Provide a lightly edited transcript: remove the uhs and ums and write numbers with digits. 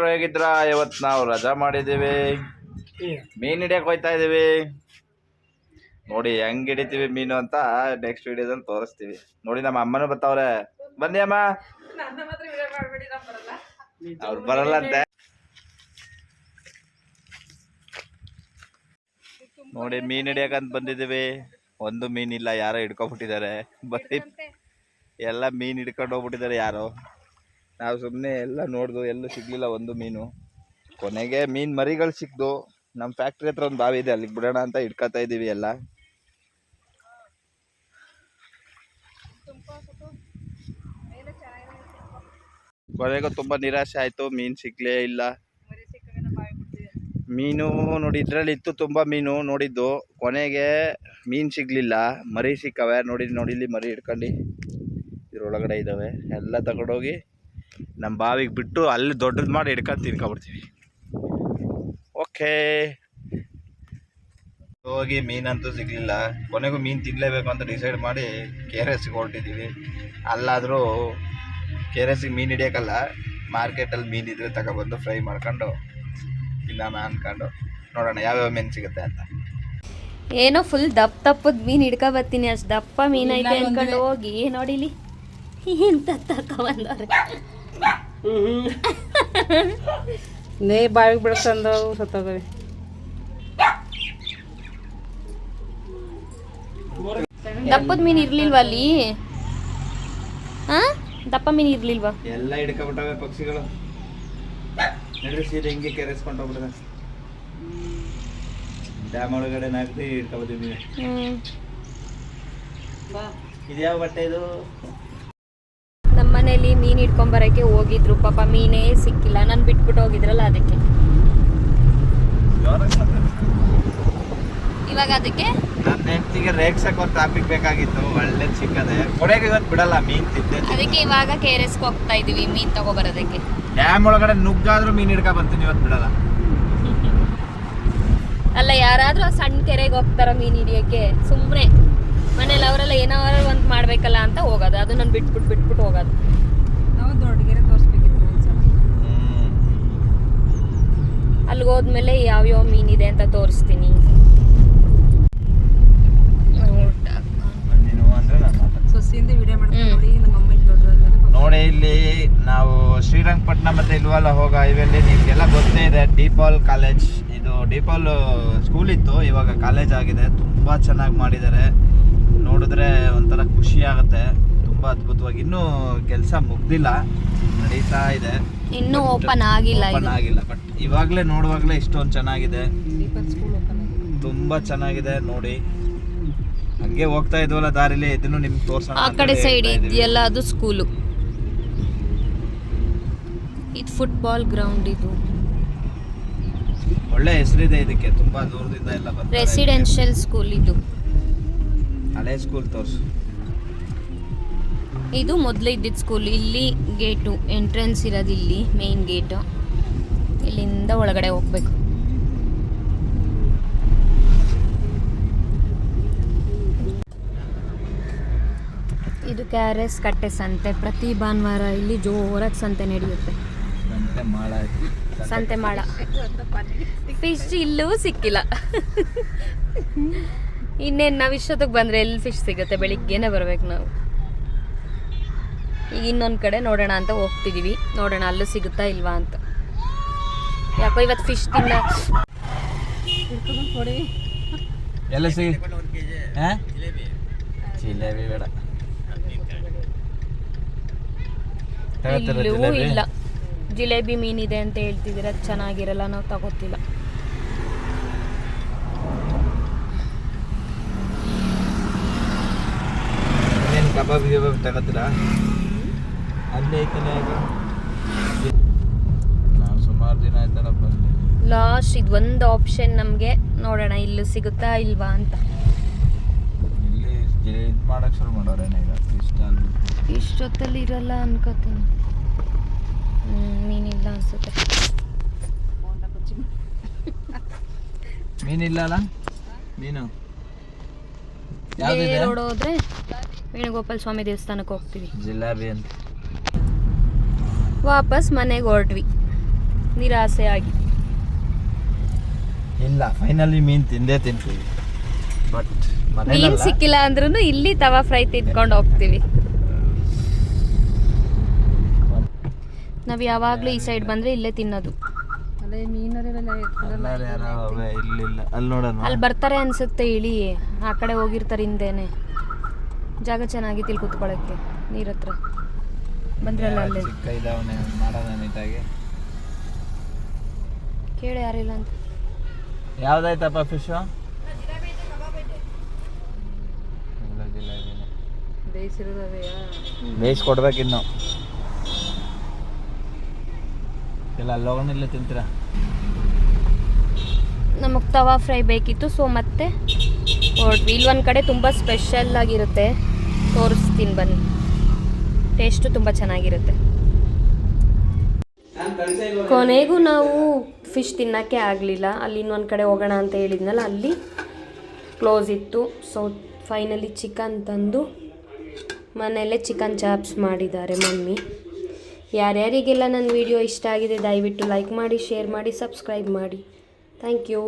ಹೇಗಿದ್ರ? ಇವತ್ತು ನಾವು ರಜಾ ಮಾಡಿದೀವಿ, ಮೀನ್ ಹಿಡಿಯಕ್ ಹೋಯ್ತಾ ಇದೀವಿ. ನೋಡಿ ಹೆಂಗ್ ಹಿಡಿತೀವಿ ಮೀನು ಅಂತ ನೆಕ್ಸ್ಟ್ ವಿಡಿಯೋದಲ್ಲಿ ತೋರಿಸ್ತೀವಿ. ನೋಡಿ ನಮ್ಮ ಅಮ್ಮನೂ ಬರ್ತಾವ್ರೆ, ಬನ್ನಿ ಅಮ್ಮ. ಅವ್ರು ಬರಲ್ಲಂತೆ. ನೋಡಿ ಮೀನ್ ಹಿಡಿಯಕಂತ ಬಂದಿದೀವಿ. ಒಂದು ಮೀನಿಲ್ಲ, ಯಾರೋ ಹಿಡ್ಕೊಂಡ್ಬಿಟ್ಟಿದ್ದಾರೆ. ಬರೀ ಎಲ್ಲ ಮೀನ್ ಹಿಡ್ಕೊಂಡು ಹೋಗ್ಬಿಟ್ಟಿದ್ದಾರೆ ಯಾರೋ. ನಾವು ಸುಮ್ಮನೆ ಎಲ್ಲ ನೋಡ್ದು, ಎಲ್ಲೂ ಸಿಗ್ಲಿಲ್ಲ ಒಂದು ಮೀನು. ಕೊನೆಗೆ ಮೀನ್ ಮರಿಗಳು ಸಿಕ್ದು. ನಮ್ಮ ಫ್ಯಾಕ್ಟ್ರಿ ಹತ್ರ ಒಂದು ಬಾವಿ ಇದೆ, ಅಲ್ಲಿಗೆ ಬಿಡೋಣ ಅಂತ ಹಿಡ್ಕೊತಾ ಇದೀವಿ ಎಲ್ಲ. ಕೊನೆಗೂ ತುಂಬಾ ನಿರಾಶೆ ಆಯ್ತು, ಮೀನ್ ಸಿಗ್ಲೇ ಇಲ್ಲ. ಮೀನು ನೋಡಿ ಇದ್ರಲ್ಲಿ ಇತ್ತು ತುಂಬಾ ಮೀನು ನೋಡಿದ್ದು, ಕೊನೆಗೆ ಮೀನ್ ಸಿಗ್ಲಿಲ್ಲ, ಮರಿ ಸಿಕ್ಕವೆ. ನೋಡಿಲಿ ಮರಿ ಹಿಡ್ಕೊಂಡು ಇದ್ರೊಳಗಡೆ ಇದಾವೆ. ಎಲ್ಲ ತಗೊಂಡೋಗಿ ನಮ್ಮ ಬಾವಿಗೆ ಬಿಟ್ಟು ಅಲ್ಲಿ ದೊಡ್ಡದು ಮಾಡಿ ಹಿಡ್ಕೊಂಡು ತಿನ್ಕೊಬಿಡ್ತೀವಿ. ಓಕೆ, ಹೋಗಿ ಮೀನಂತೂ ಸಿಗ್ಲಿಲ್ಲ. ಕೊನೆಗೂ ಮೀನು ತಿನ್ಲೇಬೇಕು ಅಂತ ಡಿಸೈಡ್ ಮಾಡಿ KRSಗೆ ಹೊರಟಿದ್ದೀವಿ. ಅಲ್ಲಾದರೂ KRSಗೆ ಮೀನು ಹಿಡಿಯೋಕ್ಕಲ್ಲ, ಮಾರ್ಕೆಟಲ್ಲಿ ಮೀನು ಇದ್ರೆ ತಗೊಬಂದು ಫ್ರೈ ಮಾಡ್ಕೊಂಡು ತಿನ್ನೋಣ ಅನ್ಕೊಂಡು. ನೋಡೋಣ ಯಾವ್ಯಾವ ಮೀನು ಸಿಗುತ್ತೆ ಅಂತ. ಏನೋ ಫುಲ್ ದಪ್ಪದ ಮೀನು ಹಿಡ್ಕೊಬತ್ತೀನಿ, ಅಷ್ಟು ದಪ್ಪ ಮೀನೈತೆ ಅನ್ಕೊಂಡು ಹೋಗಿ ನೋಡಿಲಿ ಎಂತ ತಗೊಂಬಂದವ್ರೆ. ನೇ ಬಾವಿಗೆ ಬಿಡ್ಸಂದವು ಸತ್ತೋಗವೆ. ದಪ್ಪದ ಮೀನು ಇರ್ಲಿಲ್ವಾ ಅಲ್ಲಿ? ದಪ್ಪ ಮೀನು ಇರ್ಲಿಲ್ವಾ? ಎಲ್ಲ ಹಿಡ್ಕೊಬಿಟ್ಟವೆ ಪಕ್ಷಿಗಳು. ನಡ್ರಿ ಸೀರೆ ಹಿಂಗೆ ಕೆರೆಸ್ಕೊಂಡು ಹೋಗ್ಬಿಡೋಣ. ಡ್ಯಾಮ್ ಒಳಗಡೆ ನಾಲ್ಕು ಹಿಡ್ಕೊಬತ್ತಿದ್ದೀವಿ. ಇದ್ಯಾವ ಬಟ್ಟೆ ಇದು? ನಮ್ಮನೇಲಿ ಮೀನು ಹಿಡ್ಕೊಂಬರಕ್ಕೆ ಹೋಗಿದ್ರು, ಪಾಪ ಮೀನೇ ಸಿಕ್ಕಿಲ್ಲ. ನಾನು ಬಿಟ್ಬಿಟ್ಟು ಹೋಗಿದ್ರಲ್ಲ ಅದಕ್ಕೆ. ಇವಾಗ ಅದಕ್ಕೆ ನನ್ನ ಹೆಂಡತಿಗೆ ರೇಗ್ಸಕ್ಕೆ ಒಂದು ಟಾಪಿಕ್ ಬೇಕಾಗಿತ್ತು, ಒಳ್ಳೇದು ಸಿಕ್ಕದೆ. ಕೊನೆಗೆ ಇವತ್ತು ಬಿಡಲ್ಲ, ಮೀನು ತಿಂದೆ. ಅದಕ್ಕೆ ಇವಾಗ KRSಗೆ ಹೋಗ್ತಾ ಇದೀವಿ ಮೀನು ತಗೋಬರೋದಕ್ಕೆ. ಡ್ಯಾಮ್ ಒಳಗಡೆ ನುಗ್ಗಾದ್ರೂ ಮೀನು ಹಿಡ್ಕೊ ಬರ್ತೀನಿ, ಇವತ್ತು ಬಿಡಲ್ಲ. ಅಲ್ಲ, ಯಾರಾದ್ರೂ ಸಣ್ಣ ಕೆರೆಗೆ ಹೋಗ್ತಾರ ಮೀನು ಹಿಡಿಯಕ್ಕೆ? ಸುಮ್ಮನೆ ಮನೇಲಿ ಅವರೆಲ್ಲ ಏನಾದ್ರು ಒಂದು ಮಾಡ್ಬೇಕಲ್ಲ ಅಂತ ಹೋಗೋದು. ಅದು ನಾನು ಬಿಟ್ಬಿಟ್ಟು ಹೋಗೋದು. ನಾವು ದೊಡ್ಡ ಕೆರೆ ತೋರಿಸ್ಬೇಕಿತ್ತು ಒಂದ್ಸಲ. ಅಲ್ಲಿಗೆ ಹೋದ್ಮೇಲೆ ಯಾವ್ಯಾವ ಮೀನಿದೆ ಅಂತ ತೋರಿಸ್ತೀನಿ. ಸೊಸೆಯಿಂದ ವಿಡಿಯೋ ಮಾಡ್ಕೊಂಡು ನೋಡಿ. ನಮ್ಮಮ್ಮ ಇಲ್ಲಿ ದೊಡ್ಡದಾದ್ಮೇಲೆ ನೋಡಿ, ಇಲ್ಲಿ ನಾವು ಶ್ರೀರಂಗಪಟ್ಟಣ ಮತ್ತೆ ಇಲ್ವಲ್ಲ ಹೋಗೋ ಹೈವೇಲಿ ನಿಮಗೆಲ್ಲ ಗೊತ್ತೇ ಇದೆ, ಡಿಪಾಲ್ ಕಾಲೇಜ್. ಇದು ಡಿಪಾಲ್ ಸ್ಕೂಲ್ ಇತ್ತು, ಇವಾಗ ಕಾಲೇಜ್ ಆಗಿದೆ. ತುಂಬ ಚೆನ್ನಾಗಿ ಮಾಡಿದ್ದಾರೆ, ನೋಡಿದ್ರೆ ಒಂಥರ ಖುಷಿ ಆಗುತ್ತೆ. ತುಂಬ ಅದ್ಭುತವಾಗಿ. ಇನ್ನೂ ಕೆಲಸ ಮುಗ್ದಿಲ್ಲ, ನಡೀತಾ ಇದೆ, ಇನ್ನೂ ಓಪನ್ ಆಗಿಲ್ಲ. ಬಟ್ ಇವಾಗಲೇ ನೋಡುವಾಗಲೇ ಇಷ್ಟೊಂದು ಚೆನ್ನಾಗಿದೆ, ಸ್ಕೂಲ್ ಓಪನ್ ಆಗಿದೆ. ತುಂಬ ಚೆನ್ನಾಗಿದೆ. ನೋಡಿ ಹಂಗೆ ಹೋಗ್ತಾ ಇದ್ವಲ್ಲ ದಾರಿಲಿ, ಇದನ್ನು ನಿಮ್ಗೆ ತೋರ್ಸೋಣ. ಆ ಕಡೆ ಸೈಡ್ ಇದೆಯಲ್ಲ ಅದು ಸ್ಕೂಲು. ಇದು ಫುಟ್ಬಾಲ್ ಗ್ರೌಂಡ್. ಇದು ಒಳ್ಳೆ ಹೆಸರಿದೆ ಇದಕ್ಕೆ, ತುಂಬಾ ದೂರದಿಂದ ಎಲ್ಲ ಬರ್ತಾರೆ. ರೆಸಿಡೆನ್ಷಿಯಲ್ ಸ್ಕೂಲ್ ಇದು. ಹಳೆ ಸ್ಕೂಲ್ ತೋರ್ಸು. ಇದು ಮೊದಲು ಇದ್ದಿದ್ದು ಸ್ಕೂಲ್. ಇಲ್ಲಿ ಗೇಟು ಎಂಟ್ರೆನ್ಸ್ ಇರೋದು, ಇಲ್ಲಿ ಮೇನ್ ಗೇಟು. ಇಲ್ಲಿಂದ ಒಳಗಡೆ ಹೋಗ್ಬೇಕು. ಇದು KRS ಕಟ್ಟೆ ಸಂತೆ. ಪ್ರತಿ ಭಾನುವಾರ ಇಲ್ಲಿ ಜೋರಾಗಿ ಸಂತೆ ನಡೆಯುತ್ತೆ. ಸಂತೆ ಮಾಡ. ಫಿಶ್ ಇಲ್ಲೂ ಸಿಕ್ಕಿಲ್ಲ. ಇನ್ನೇನು ನಾವು ಇಷ್ಟೊತ್ತಿಗೆ ಬಂದರೆ ಎಲ್ಲಿ ಫಿಶ್ ಸಿಗುತ್ತೆ? ಬೆಳಿಗ್ಗೆನೇ ಬರ್ಬೇಕು ನಾವು. ಈಗ ಇನ್ನೊಂದು ಕಡೆ ನೋಡೋಣ ಅಂತ ಹೋಗ್ತಿದ್ದೀವಿ, ನೋಡೋಣ ಅಲ್ಲೂ ಸಿಗುತ್ತಾ ಇಲ್ವಾ ಅಂತ. ಯಾಕೋ ಇವತ್ತು ಫಿಶ್ ತಿನ್ನ. ಎಲ್ಲ ಸಿಗಿ ಜಿಲೇಬಿ ಬೇಡ, ಇಲ್ಲೂ ಇಲ್ಲ. ಜಿಲೇಬಿ ಮೀನಿದೆ ಅಂತ ಹೇಳ್ತಿದ್ದೀರ, ಚೆನ್ನಾಗಿರಲ್ಲ, ನಾವು ತಗೋತಿಲ್ಲ. ಕಬಾಬ್ ಗಿಬಾಬ್ ತಗೋತೀರಾ? ಅಲ್ಲೇ ಐತಲ್ಲ, ನಾವು ಸುಮಾರು ದಿನ ಆಯ್ತಲ್ಲ ಬಂದು. ಲಾಸ್ಟ್ ಇದು ಒಂದು ಆಪ್ಷನ್ ನಮಗೆ, ನೋಡೋಣ ಇಲ್ಲೂ ಸಿಗುತ್ತಾ ಇಲ್ವಾ ಅಂತ. ಇಲ್ಲಿ ಇದು ಮಾಡಕ್ಕೆ ಶುರು ಮಾಡೋರೇನ ಈಗ? ಇಷ್ಟೊತ್ತಲ್ಲಿ ಇರಲ್ಲ ಅನ್ಕೋತೀನಿ. ಮೀನಿಲ್ಲ ಅನ್ಸುತ್ತೆ. ಮೀನಿಲ್ಲ ಅಲ್ಲ? ಮೀನು ರೋಡ್ ಹೋದ್ರೆ ವೇಣುಗೋಪಾಲ ಸ್ವಾಮಿ ದೇವಸ್ಥಾನಕ್ಕೆ ಹೋಗ್ತೀವಿ. ಜಿಲೇಬಿ ಅಂತ ವಾಪಸ್ ಮನೆಗೆ ಹೊರಟ್ವಿ. ನಿರಾಸೆಯಾಗಿ. ಇಲ್ಲ ಫೈನಲಿ ಮೀನು ತಿಂದೇ ತಿಂತೀವಿ, ಬಟ್ ಮೀನ್ ಮನೇಲಿ ಸಿಕ್ಕಿಲ್ಲ ಅಂದ್ರೂ ಇಲ್ಲಿ ತವಾ ಫ್ರೈ ತಿಂದ್ಕೊಂಡು ಹೋಗ್ತೀವಿ. ನಾವು ಯಾವಾಗಲೂ ಈ ಸೈಡ್ ಬಂದ್ರೆ ಇಲ್ಲೇ ತಿನ್ನೋದು. ಅದೇ ಮೀನರೆಲ್ಲ ಇಲ್ಲಿಲ್ಲ, ಅಲ್ಲಿ ನೋಡೋಣ. ಅಲ್ಲಿ ಬರ್ತಾರೆ ಅನ್ಸುತ್ತೆ, ಇಳಿ ಆ ಕಡೆ ಹೋಗಿರ್ತಾರೆ ಹಿಂದೆನೆ. ಜಾಗ ಚೆನ್ನಾಗಿತ್ತು ಇಲ್ಲಿ ಕೂತ್ಕೊಳ್ಳೋಕ್ಕೆ ನೀರ್ ಹತ್ರ. ಬಂದ್ರಲ್ಲ ಅಲ್ಲೇ ಚಿಕ್ಕ ಇದಾವನೆ ಮಾಡೋಣ ನೀಟಾಗಿ. ಕೇಳಿ ಯಾರಿಲ್ಲ ಅಂತ. ಯಾವ್ದಾಯ್ತಪ್ಪ ಫಿಶು? ಬೇಯಿಸಿರೋದವೆಯಾ? ಬೇಯಿಸ್ಕೊಡ್ಬೇಕಿನ್ನು ಇಲ್ಲ, ಅಲ್ಲಿ ಹೋಗೋಣ, ಇಲ್ಲೇ ತಿಂತೀರಾ? ನಮಗೆ ತವಾ ಫ್ರೈ ಬೇಕಿತ್ತು, ಸೊ ಮತ್ತೆ ಹೊರಟ್ವಿ. ಇಲ್ಲೊಂದು ಕಡೆ ತುಂಬ ಸ್ಪೆಷಲ್ ಆಗಿರುತ್ತೆ, ತೋರಿಸ್ತೀನಿ ಬನ್ನಿ. ಟೇಸ್ಟು ತುಂಬ ಚೆನ್ನಾಗಿರುತ್ತೆ. ಕೊನೆಗೂ ನಾವು ಫಿಶ್ ತಿನ್ನೋಕ್ಕೆ ಆಗಲಿಲ್ಲ. ಅಲ್ಲಿ ಇನ್ನೊಂದು ಕಡೆ ಹೋಗೋಣ ಅಂತ ಹೇಳಿದ್ನಲ್ಲ, ಅಲ್ಲಿ ಕ್ಲೋಸ್ ಇತ್ತು. ಸೊ ಫೈನಲಿ ಚಿಕನ್ ತಂದು ಮನೆಯಲ್ಲೇ ಚಿಕನ್ ಚಾಪ್ಸ್ ಮಾಡಿದ್ದಾರೆ ಮಮ್ಮಿ. ಯಾರ್ಯಾರಿಗೆಲ್ಲ ನನ್ನ ವಿಡಿಯೋ ಇಷ್ಟ ಆಗಿದೆ ದಯವಿಟ್ಟು ಲೈಕ್ ಮಾಡಿ, ಶೇರ್ ಮಾಡಿ, ಸಬ್ಸ್ಕ್ರೈಬ್ ಮಾಡಿ. Thank you.